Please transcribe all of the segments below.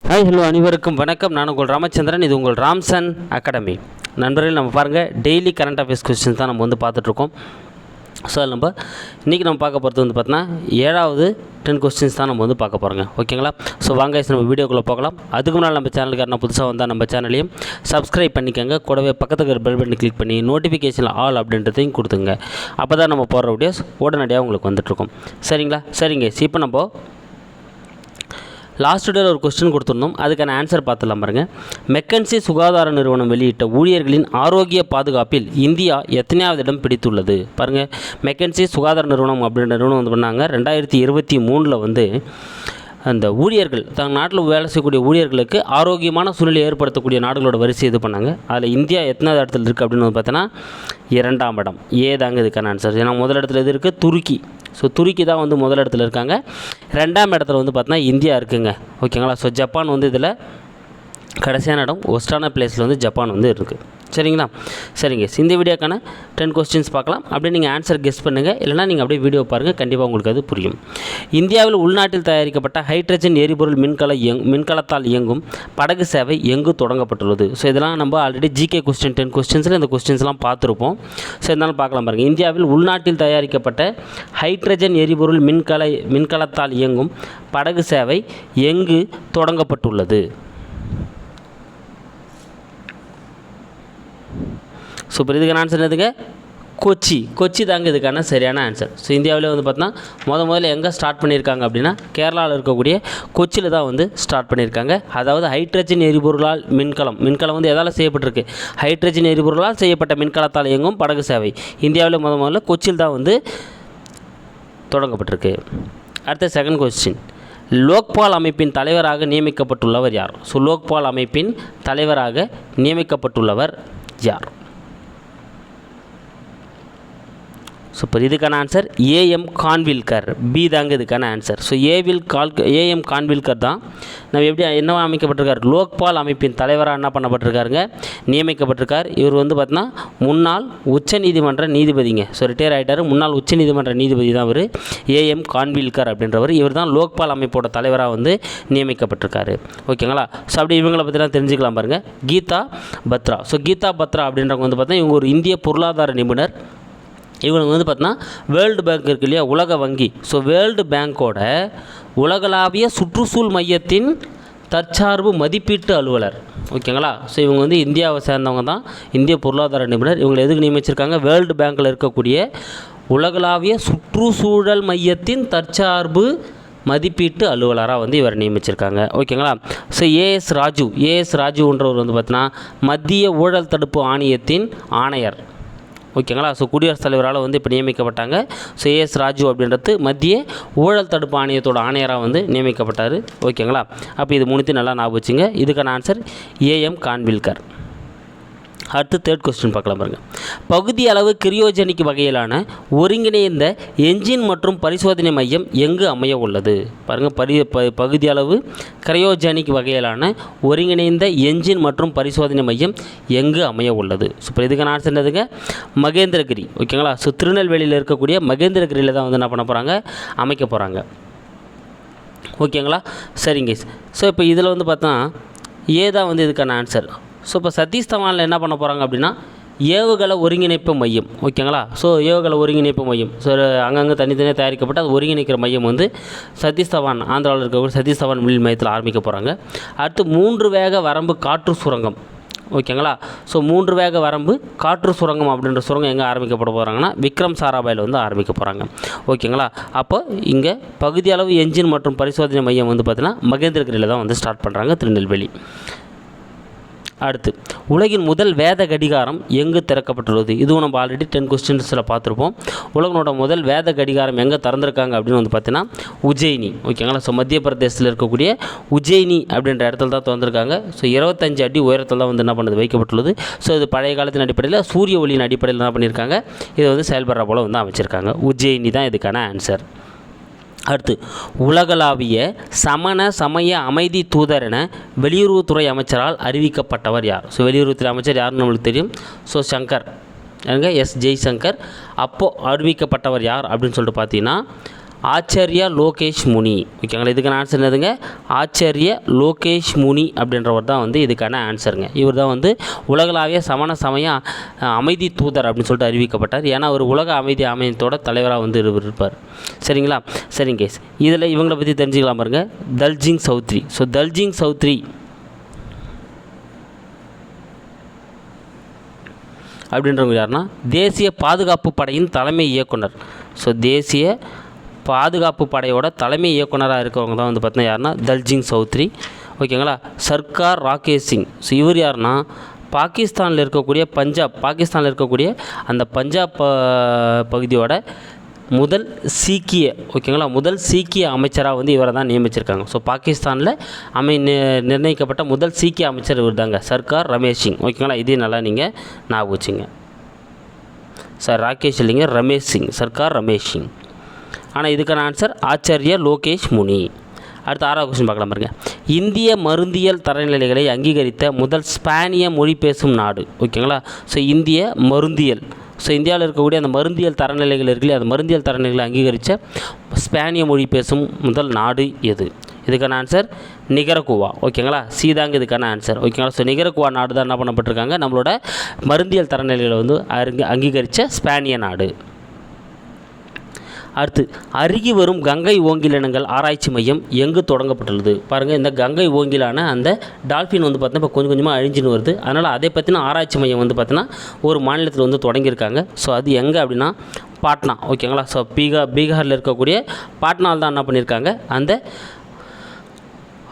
Hi hello அனைவருக்கும் வணக்கம். நான் உங்கள் ராமச்சந்திரன். இது உங்கள் ராம்சன் அகாடமி. நண்பர்கள், நம்ம பாருங்கள், டெய்லி கரண்ட் அஃபேர்ஸ் கொஸ்டின்ஸ் தான் நம்ம பார்த்துட்ருக்கோம். ஸோ அதில் இன்றைக்கி நம்ம பார்க்க போகிறது பார்த்தோன்னா 7வது 10 கொஸ்டின்ஸ் தான் நம்ம பார்க்க போகிறோங்க. ஓகேங்களா? ஸோ வாங்க நம்ம வீடியோக்குள்ளே போகலாம். அதுக்கு முன்னால் நம்ம சேனலுக்கு யாரும் புதுசாக வந்தால் நம்ம சேனலையும் சப்ஸ்கிரைப் பண்ணிக்கோங்க. கூடவே பக்கத்துக்கு ஒரு பெல் பட்டன் கிளிக் பண்ணி நோட்டிஃபிகேஷனில் ஆல் அப்படின்றதையும் கொடுத்துங்க. அப்போ தான் நம்ம போடுற வீடியோஸ் உடனடியாக உங்களுக்கு வந்துட்டுருக்கோம். சரிங்களா? சரிங்க. இப்போ நம்ம லாஸ்ட் வீடியோவில் ஒரு கொஸ்டின் கொடுத்துருந்தோம். அதுக்கான ஆன்சர் பார்த்துலாம் பாருங்கள். மெக்கன்சி சுகாதார நிறுவனம் வெளியிட்ட ஊழியர்களின் ஆரோக்கிய பாதுகாப்பில் இந்தியா எத்தனையாவது இடம் பிடித்துள்ளது? பாருங்கள், மெக்கன்சி சுகாதார நிறுவனம் அப்படின்ற நிறுவனம் பண்ணாங்க 2023 அந்த ஊழியர்கள் தங்கள் நாட்டில் வேலை செய்யக்கூடிய ஊழியர்களுக்கு ஆரோக்கியமான சூழ்நிலை ஏற்படுத்தக்கூடிய நாடுகளோட வரிசை இது பண்ணாங்க. அதில் இந்தியா எத்தனாவது இடத்துல இருக்குது அப்படின்னு பார்த்தோன்னா 2ஆம் இடம். ஏதாங்க இதுக்கான ஆன்சர். ஏன்னா முதல் இடத்துல எது இருக்குது? துருக்கி. ஸோ துருக்கி தான் முதல் இடத்துல இருக்காங்க. 2ஆம் இடத்துல பார்த்தோன்னா இந்தியா இருக்குங்க. ஓகேங்களா? ஸோ ஜப்பான் இதில் கடைசியான இடம். ஒஸ்டான பிளேஸில் ஜப்பான் இருக்குது. சரிங்களா? சரிங்க. இந்த வீடியோக்கான 10 கொஸ்டின்ஸ் பார்க்கலாம். அப்படியே நீங்கள் ஆன்சர் கெஸ் பண்ணுங்கள். இல்லைனா நீங்கள் அப்படியே வீடியோ பாருங்கள். கண்டிப்பாக உங்களுக்கு அது புரியும். இந்தியாவில் உள்நாட்டில் தயாரிக்கப்பட்ட ஹைட்ரஜன் எரிபொருள் மின்கலத்தால் இயங்கும் படகு சேவை எங்கு தொடங்கப்பட்டுள்ளது? ஸோ இதெல்லாம் நம்ம ஆல்ரெடி ஜிகே கொஸ்டின் 10 கொஸ்டின்ஸில் இந்த கொஸ்டின்ஸ்லாம் பார்த்துருப்போம். ஸோ இதனால் பார்க்கலாம் பாருங்கள். இந்தியாவில் உள்நாட்டில் தயாரிக்கப்பட்ட ஹைட்ரஜன் எரிபொருள் மின்கலத்தால் இயங்கும் படகு சேவை எங்கு தொடங்கப்பட்டுள்ளது? ஸோ இப்போ இதுக்கான ஆன்சர் எதுங்க? கொச்சி தாங்க இதுக்கான சரியான ஆன்சர். ஸோ இந்தியாவிலே பார்த்தோன்னா முதல்ல எங்கே ஸ்டார்ட் பண்ணியிருக்காங்க அப்படின்னா கேரளாவில் இருக்கக்கூடிய கொச்சியில் தான் ஸ்டார்ட் பண்ணியிருக்காங்க. அதாவது ஹைட்ரஜன் எரிபொருளால் மின்கலம் எதால் செய்யப்பட்டிருக்கு? ஹைட்ரஜன் எரிபொருளால் செய்யப்பட்ட மின்கலத்தால் இயங்கும் படகு சேவை இந்தியாவில் முதல்ல கொச்சியில் தான் தொடங்கப்பட்டிருக்கு. அடுத்த செகண்ட் கொஸ்டின். லோக்பால் அமைப்பின் தலைவராக நியமிக்கப்பட்டுள்ளவர் யார்? ஸோ லோக்பால் அமைப்பின் தலைவராக நியமிக்கப்பட்டுள்ளவர் யார்? ஸோ இப்போ இதுக்கான ஆன்சர் ஏஎம் கான்வில்கர். பி தாங்க இதுக்கான ஆன்சர். ஸோ ஏஎம் கான்வில்கர் தான் நம்ம என்ன அமைக்கப்பட்டிருக்கார்? லோக்பால் அமைப்பின் தலைவராக என்ன பண்ணப்பட்டிருக்காருங்க? நியமிக்கப்பட்டிருக்கார். இவர் பார்த்தீங்கன்னா முன்னாள் உச்சநீதிமன்ற நீதிபதிங்க. ஸோ ரிட்டையர் ஆகிட்டார். முன்னாள் உச்சநீதிமன்ற நீதிபதி தான் இவர் ஏஎம் கான்வில்கர் அப்படின்றவர். இவர் தான் லோக்பால் அமைப்போட தலைவராக நியமிக்கப்பட்டிருக்காரு. ஓகேங்களா? ஸோ அப்படி இவங்களை பற்றிலாம் தெரிஞ்சுக்கலாம் பாருங்கள். கீதா பத்ரா. ஸோ கீதா பத்ரா அப்படின்றவங்க பார்த்தீங்கன்னா இவங்க ஒரு இந்திய பொருளாதார நிபுணர். இவங்க பார்த்தீங்கன்னா வேர்ல்டு பேங்க் இருக்கு இல்லையா, உலக வங்கி. ஸோ வேர்ல்டு பேங்க்கோட உலகளாவிய சுற்றுச்சூழல் மையத்தின் தற்சார்பு மதிப்பீட்டு அலுவலர். ஓகேங்களா? ஸோ இவங்க இந்தியாவை சேர்ந்தவங்க தான், இந்திய பொருளாதார நிபுணர். இவங்களை எதுக்கு நியமிச்சிருக்காங்க? வேர்ல்டு பேங்க்கில் இருக்கக்கூடிய உலகளாவிய சுற்றுச்சூழல் மையத்தின் தற்சார்பு மதிப்பீட்டு அலுவலராக இவர் நியமிச்சிருக்காங்க. ஓகேங்களா? ஸோ ஏஎஸ் ராஜுன்றவர் பார்த்தீங்கன்னா மத்திய ஊழல் தடுப்பு ஆணையத்தின் ஆணையர். ஓகேங்களா? ஸோ குடியரசுத் தலைவரால் இப்போ நியமிக்கப்பட்டாங்க. ஸோ ஏஎஸ் ராஜு அப்படின்றது மத்திய ஊழல் தடுப்பு ஆணையத்தோட ஆணையராக நியமிக்கப்பட்டார். ஓகேங்களா? அப்போ இது மூணுத்தையும் நல்லா ஞாபகம் வச்சுங்க. இதுக்கான ஆன்சர் ஏஎம் கான்வில்கர். அடுத்து தேர்ட் கொஸ்டின் பார்க்கலாம் பாருங்கள். பகுதி அளவு கிரியோஜெனிக் வகையிலான ஒருங்கிணைந்த என்ஜின் மற்றும் பரிசோதனை மையம் எங்கு அமைய உள்ளது? பாருங்கள், பகுதி அளவு கிரியோஜெனிக் வகையிலான ஒருங்கிணைந்த என்ஜின் மற்றும் பரிசோதனை மையம் எங்கு அமைய உள்ளது? ஸோ இப்போ இதுக்கான ஆன்சர் என்னதுங்க? மகேந்திரகிரி. ஓகேங்களா? ஸோ திருநெல்வேலியில் இருக்கக்கூடிய மகேந்திரகிரியில் தான் என்ன பண்ண போகிறாங்க? அமைக்க போகிறாங்க. ஓகேங்களா? சரிங்க. ஸோ இப்போ இதில் பார்த்தா ஏதான் இதுக்கான ஆன்சர். ஸோ இப்போ சதீஷ் தவானில் என்ன பண்ண போகிறாங்க அப்படின்னா ஏவுகலை ஒருங்கிணைப்பு மையம். ஓகேங்களா? ஸோ ஏவுகலை ஒருங்கிணைப்பு மையம். ஸோ அங்கங்கே தனித்தனியாக தயாரிக்கப்பட்டு அது ஒருங்கிணைக்கிற மையம் சதீஷ் தவான், ஆந்திராவில் இருக்கக்கூடிய சதீஷ் தவான் மில் மையத்தில் ஆரம்பிக்க போகிறாங்க. அடுத்து 3 வேக வரம்பு காற்று சுரங்கம். ஓகேங்களா? ஸோ 3 வேக வரம்பு காற்று சுரங்கம் அப்படின்ற சுரங்கம் எங்கே ஆரம்பிக்கப்பட போகிறாங்கன்னா விக்ரம் சாராபாயில் ஆரம்பிக்க போகிறாங்க. ஓகேங்களா? அப்போ இங்கே பகுதி அளவு என்ஜின் மற்றும் பரிசோதனை மையம் பார்த்தீங்கன்னா மகேந்திரகிரியில் தான் ஸ்டார்ட் பண்ணுறாங்க, திருநெல்வேலி. அடுத்து உலகின் முதல் வேத கடிகாரம் எங்கு திறக்கப்பட்டுள்ளது? இதுவும் நம்ம ஆல்ரெடி 10 கொஸ்டின்ஸில் பார்த்துருப்போம். உலகனோட முதல் வேத கடிகாரம் எங்கே திறந்திருக்காங்க அப்படின்னு பார்த்தீங்கன்னா உஜ்ஜயினி. ஓகேங்களா? ஸோ மத்திய பிரதேசத்தில் இருக்கக்கூடிய உஜ்ஜயினி அப்படின்ற இடத்துல தான் திறந்திருக்காங்க. ஸோ 25 அடி உயரத்தில் தான் என்ன பண்ணது வைக்கப்பட்டுள்ளது. ஸோ இது பழைய காலத்தின் அடிப்படையில் சூரிய ஒளியின் அடிப்படையில் என்ன பண்ணியிருக்காங்க? இதை செயல்படுற போல் அமைச்சிருக்காங்க. உஜ்ஜயினி தான் இதுக்கான ஆன்சர். அடுத்து உலகளாவிய சமண சமய அமைதி தூதர் என வெளியுறவுத்துறை அமைச்சரால் அறிவிக்கப்பட்டவர் யார்? ஸோ வெளியுறவுத்துறை அமைச்சர் யாருன்னு நம்மளுக்கு தெரியும். So Shankar, S Jaishankar. அப்போது அறிவிக்கப்பட்டவர் யார் அப்படின்னு சொல்லிட்டு பார்த்தீங்கன்னா ஆச்சாரியா லோகேஷ் முனி. ஓகேங்களா, இதுக்கான ஆன்சர் என்னதுங்க? ஆச்சாரிய லோகேஷ் முனி அப்படின்றவர் தான் வந்து இதுக்கான ஆன்சருங்க. இவர் தான் வந்து உலகளாவிய சமண சமய அமைதி தூதர் அப்படின்னு சொல்லிட்டு அறிவிக்கப்பட்டார். ஏன்னா ஒரு உலக அமைதி அமையத்தோட தலைவராக வந்து இருப்பார். சரிங்களா? சரிங்க கேஸ், இதில் இவங்களை பற்றி தெரிஞ்சுக்கலாம் பாருங்க. தல்ஜிங் சௌத்ரி. ஸோ தல்ஜிங் சௌத்ரி அப்படின்றவங்க யாருன்னா தேசிய பாதுகாப்பு படையின் தலைமை இயக்குனர். ஸோ தேசிய பாதுகாப்பு படையோட தலைமை இயக்குனராக இருக்கவங்க தான் வந்து பார்த்தீங்கன்னா யாருன்னா தல்ஜிங் சௌத்ரி. ஓகேங்களா. சர்க்கார் ராகேஷ் சிங். ஸோ இவர் யாருன்னா பாகிஸ்தானில் இருக்கக்கூடிய அந்த பஞ்சாப் பகுதியோட முதல் சீக்கிய அமைச்சராக வந்து இவரை தான் நியமிச்சிருக்காங்க. ஸோ பாகிஸ்தானில் நிர்ணயிக்கப்பட்ட முதல் சீக்கிய அமைச்சர் இவர் தாங்க, சர்க்கார் ரமேஷ் சிங். ஓகேங்களா, இதே நல்லா நீங்கள் ஞாபகம் வச்சுங்க. சார் ராகேஷ் இல்லைங்க, ரமேஷ் சிங், சர்க்கார் ரமேஷ் சிங். ஆனால் இதுக்கான ஆன்சர் ஆச்சாரிய லோகேஷ் முனி. அடுத்த 6வது கொஸ்டின் பார்க்கலாம் பாருங்க. இந்திய மருந்தியல் தரநிலைகளை அங்கீகரித்த முதல் ஸ்பானிய மொழி பேசும் நாடு. ஓகேங்களா. ஸோ இந்திய மருந்தியல், ஸோ இந்தியாவில் இருக்கக்கூடிய அந்த மருந்தியல் தரநிலைகள் இருக்குல்லையே, அந்த மருந்தியல் தரநிலைகளை அங்கீகரித்த ஸ்பானிய மொழி பேசும் முதல் நாடு எது? இதுக்கான ஆன்சர் நிகரகுவா. ஓகேங்களா, சீதாங்க இதுக்கான ஆன்சர். ஓகேங்களா. ஸோ நிகரகுவா நாடு தான் என்ன பண்ணப்பட்டிருக்காங்க, நம்மளோட மருந்தியல் தரநிலைகளை வந்து அங்கீகரித்த ஸ்பானிய நாடு. அடுத்து, அருகி வரும் கங்கை ஓங்கிலினங்கள் ஆராய்ச்சி மையம் எங்கு தொடங்கப்பட்டுள்ளது? பாருங்கள், இந்த கங்கை ஓங்கிலான அந்த டால்ஃபின் வந்து பார்த்தீங்கன்னா இப்போ கொஞ்சம் கொஞ்சமாக அழிஞ்சுன்னு வருது. அதனால் அதை பற்றின ஆராய்ச்சி மையம் வந்து பார்த்தீங்கன்னா ஒரு மாநிலத்தில் வந்து தொடங்கியிருக்காங்க. ஸோ அது எங்கே அப்படின்னா பாட்னா. ஓகேங்களா. ஸோ பீகாரில் இருக்கக்கூடிய பாட்னாவில் தான் என்ன பண்ணியிருக்காங்க, அந்த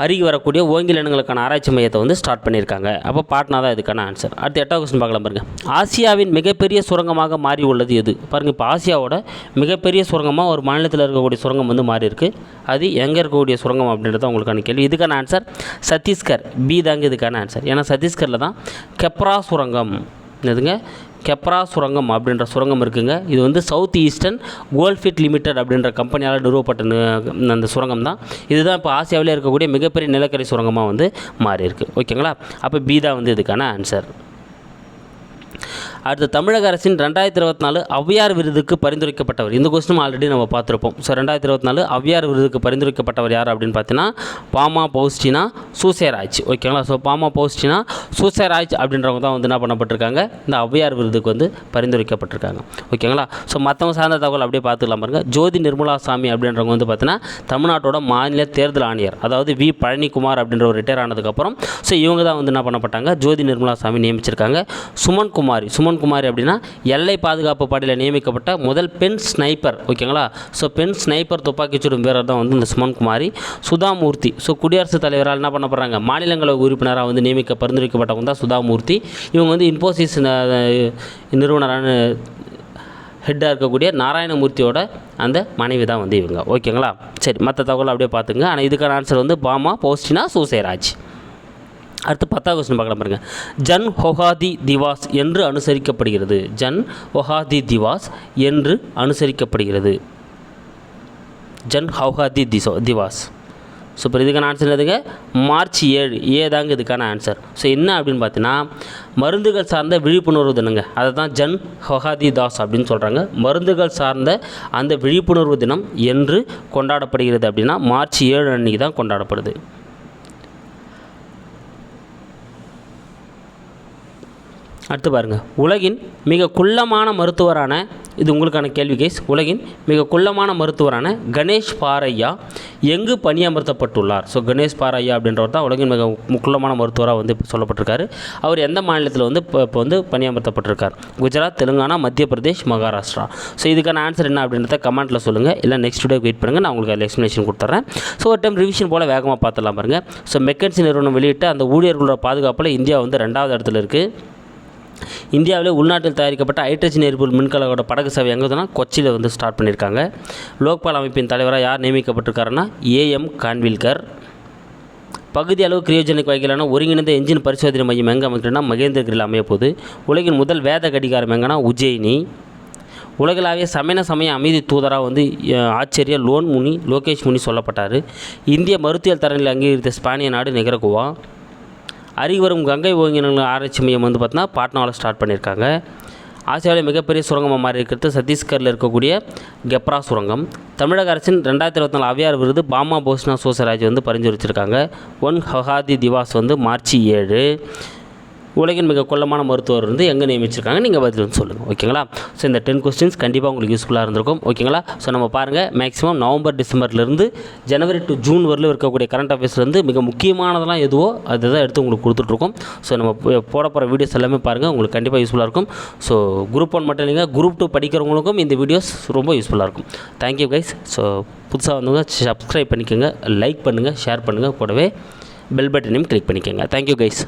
அருகி வரக்கூடிய ஓங்கிலினங்களுக்கான ஆராய்ச்சி மையத்தை வந்து ஸ்டார்ட் பண்ணியிருக்காங்க. அப்போ பாட்னா தான் இதுக்கான ஆன்சர். அடுத்து 8வது கொஸ்டின் பார்க்கலாம் பாருங்கள். ஆசியாவின் மிகப்பெரிய சுரங்கமாக மாறி உள்ளது எது? பாருங்கள், இப்போ ஆசியாவோட மிகப்பெரிய சுரங்கமாக ஒரு மாநிலத்தில் இருக்கக்கூடிய சுரங்கம் வந்து மாறி இருக்குது. அது எங்கே இருக்கக்கூடிய சுரங்கம் அப்படின்றது உங்களுக்கான கேள்வி. இதுக்கான ஆன்சர் சத்தீஸ்கர். பி தாங்க இதுக்கான ஆன்சர். ஏன்னா சத்தீஸ்கரில் தான் கெப்ரா சுரங்கம், எதுங்க கெப்ரா சுரங்கம் அப்படின்ற சுரங்கம் இருக்குங்க. இது வந்து சவுத் ஈஸ்டர்ன் கோல்ஃபீல்ட் லிமிடெட் அப்படின்ற கம்பெனியால் நிறுவப்பட்ட அந்த சுரங்கம் தான். இதுதான் இப்போ ஆசியாவில் இருக்கக்கூடிய மிகப்பெரிய நிலக்கரி சுரங்கமாக வந்து மாறி இருக்குது. ஓகேங்களா. அப்போ பி தான் வந்து இதுக்கான ஆன்சர். அடுத்து, தமிழக அரசின் 2024 ஔவையார் விருதுக்கு பரிந்துரைக்கப்பட்டவர். இந்த கொஸ்டின் ஆல்ரெடி நம்ம பார்த்துருப்போம். ஸோ 2024 ஔவையார் விருதுக்கு பரிந்துரைக்கப்பட்டவர் யார் அப்படின்னு பார்த்தீங்கன்னா பாமா பௌஸ்டினா சூசேராஜ். ஓகேங்களா. ஸோ பாமா பௌஸ்டினா சூசேராஜ் அப்படின்றவங்க தான் வந்து என்ன பண்ணப்பட்டிருக்காங்க, இந்த ஔவையார் விருதுக்கு வந்து பரிந்துரைக்கப்பட்டிருக்காங்க. ஓகேங்களா. ஸோ மற்றவங்க சார்ந்த தகவல் அப்படியே பார்த்துக்கலாம் பாருங்க. ஜோதி நிர்மலா சாமி அப்படின்றவங்க வந்து பார்த்தீங்கன்னா தமிழ்நாட்டோட மாநில தேர்தல் ஆணையர், அதாவது வி பழனிக்குமார் அப்படின்ற ஒரு ரிட்டையர் ஆனதுக்கப்புறம் ஸோ இவங்க தான் வந்து என்ன பண்ணப்பட்டாங்க, ஜோதி நிர்மலா சாமி நியமிச்சிருக்காங்க. சுமன் குமாரி அப்படின்னா எல்லை பாதுகாப்பு படையில் நியமிக்கப்பட்ட முதல் பெண் ஸ்னைப்பர். ஓகேங்களா. ஸோ பெண் ஸ்னைப்பர் துப்பாக்கி சுடும் வீரர் தான் வந்து இந்த சுமன் குமாரி. சுதாமூர்த்தி, ஸோ குடியரசுத் தலைவரால் என்ன பண்ணப்படுறாங்க, மாநிலங்களவை உறுப்பினராக வந்து பரிந்துரைக்கப்பட்டவங்க தான் சுதாமூர்த்தி. இவங்க வந்து இன்ஃபோசிஸ் நிறுவனரான ஹெட்டாக இருக்கக்கூடிய நாராயணமூர்த்தியோட அந்த மனைவி தான் வந்து இவங்க. ஓகேங்களா. சரி, மற்ற தகவல் அப்படியே பார்த்துங்க. ஆனால் இதுக்கான ஆன்சர் வந்து பாமா பௌஸ்டினா சூசேராஜ். அடுத்து 10வது கொஸ்டின் பார்க்கலாம் பாருங்க. ஜன் ஹொஹாதி திவாஸ் என்று அனுசரிக்கப்படுகிறது. ஜன் ஹொஹாதி திவாஸ் என்று அனுசரிக்கப்படுகிறது. ஜன் ஹொஹாதி திவாஸ். ஸோ இப்போ இதுக்கான ஆன்சர் என்னதுங்க, மார்ச் 7 தாங்க இதுக்கான ஆன்சர். ஸோ என்ன அப்படின்னு பார்த்தீங்கன்னா மருந்துகள் சார்ந்த விழிப்புணர்வு தினங்க, அதை தான் ஜன் ஹொஹாதி தாஸ் அப்படின்னு சொல்கிறாங்க. மருந்துகள் சார்ந்த அந்த விழிப்புணர்வு தினம் என்று கொண்டாடப்படுகிறது அப்படின்னா மார்ச் 7 அன்றைக்கி தான் கொண்டாடப்படுது. அடுத்து பாருங்கள், உலகின் மிக குள்ளமான மருத்துவரான, இது உங்களுக்கான கேள்வி கேஸ், உலகின் மிக குள்ளமான மருத்துவரான கணேஷ் பாரையா எங்கு பணியமர்த்தப்பட்டுள்ளார்? ஸோ கணேஷ் பாரையா அப்படின்றவர் தான் உலகின் மிக குள்ளமான மருத்துவராக வந்து சொல்லப்பட்டிருக்காரு. அவர் எந்த மாநிலத்தில் வந்து இப்போ வந்து பணியமர்த்தப்பட்டிருக்கார்? குஜராத், தெலுங்கானா, மத்திய பிரதேஷ், மகாராஷ்டிரா. ஸோ இதுக்கான ஆன்சர் என்ன அப்படின்றத கமெண்ட்டில் சொல்லுங்கள். இல்லை நெக்ஸ்ட் வீடியோ வெயிட் பண்ணுங்கள், நான் உங்களுக்கு அதில் எக்ஸ்ப்ளனேஷன் கொடுத்துட்றேன். ஸோ ஒரு டைம் ரிவிஷன் போல் வேகமாக பார்த்துலாம் பாருங்கள். ஸோ மெக்கன்சி நிறுவனம் வெளியிட்ட அந்த ஊழியர்களோட பாதுகாப்பில் இந்தியா வந்து 2வது இடத்துல இருக்குது. இந்தியாவில் உள்நாட்டில் தயாரிக்கப்பட்ட ஹைட்ரஜன் எரிபொருள் மின்கலங்களோட படகு சேவை எங்கே தான் கொச்சியில் வந்து ஸ்டார்ட் பண்ணியிருக்காங்க. லோக்பால் அமைப்பின் தலைவராக யார் நியமிக்கப்பட்டிருக்காருன்னா ஏஎம் கான்வில்கர். பகுதி அளவு கிரியோஜனிக் வகையிலான ஒருங்கிணைந்த என்ஜின் பரிசோதனை மையம் எங்கே அமைக்கிறேன்னா மகேந்திரகிரியில் அமையப்போகுது. உலகின் முதல் வேத கடிகாரம் எங்கன்னா உஜ்ஜயினி. உலகளாவிய சமய அமைதி தூதராக வந்து ஆச்சரிய லோகேஷ் முனி சொல்லப்பட்டார். இந்திய மருத்துவ தரநிலை அங்கீகரித்த ஸ்பானிய நாடு நிகரகுவா. அருகி வரும் கங்கை ஓங்கிலினங்கள் ஆராய்ச்சி மையம் வந்து பார்த்தீங்கன்னா பாட்னாவில் ஸ்டார்ட் பண்ணியிருக்காங்க. ஆசியாவில் மிகப்பெரிய சுரங்கமாக மாறி இருக்கிறது சத்தீஸ்கரில் இருக்கக்கூடிய கெப்ரா சுரங்கம். தமிழக அரசின் 2024 அவ்வையார் விருது பாமா போஸ்னா சோசராஜ் வந்து பரிந்துரைச்சிருக்காங்க. ஒன் ஹகாதி திவாஸ் வந்து மார்ச் 7. உலகின் மிக கொள்ளமான மருத்துவர் வந்து எங்கே நியமிச்சிருக்காங்க, நீங்கள் பதில் வந்து சொல்லுங்கள். ஓகேங்களா? ஸோ இந்த 10 கொஸ்டின்ஸ் கண்டிப்பாக உங்களுக்கு யூஸ்ஃபுல்லாக இருந்திருக்கும். ஓகேங்களா? ஸோ நம்ம பாருங்கள், மேக்ஸிமம் நவம்பர் டிசம்பர்லேருந்து ஜனவரி டு ஜூன் வரலும் இருக்கக்கூடிய கரண்ட் அஃபேர்ஸ்லேருந்து மிக முக்கியமானதெல்லாம் எதுவோ அதுதான் எடுத்து உங்களுக்கு கொடுத்துட்ருக்கோம். ஸோ நம்ம போட போகிற வீடியோஸ் எல்லாமே பாருங்கள், உங்களுக்கு கண்டிப்பாக யூஸ்ஃபுல்லாக இருக்கும். ஸோ குரூப் 1 மட்டும் இல்லைங்க, குரூப் 2 படிக்கிறவங்களுக்கும் இந்த வீடியோஸ் ரொம்ப யூஸ்ஃபுல்லாக இருக்கும். Thank you guys. ஸோ புதுசாக வந்தவங்க சப்ஸ்கிரைப் பண்ணிக்கோங்க, லைக் பண்ணுங்கள், ஷேர் பண்ணுங்கள், கூடவே பெல் பட்டனையும் கிளிக் பண்ணிக்கோங்க. Thank you guys.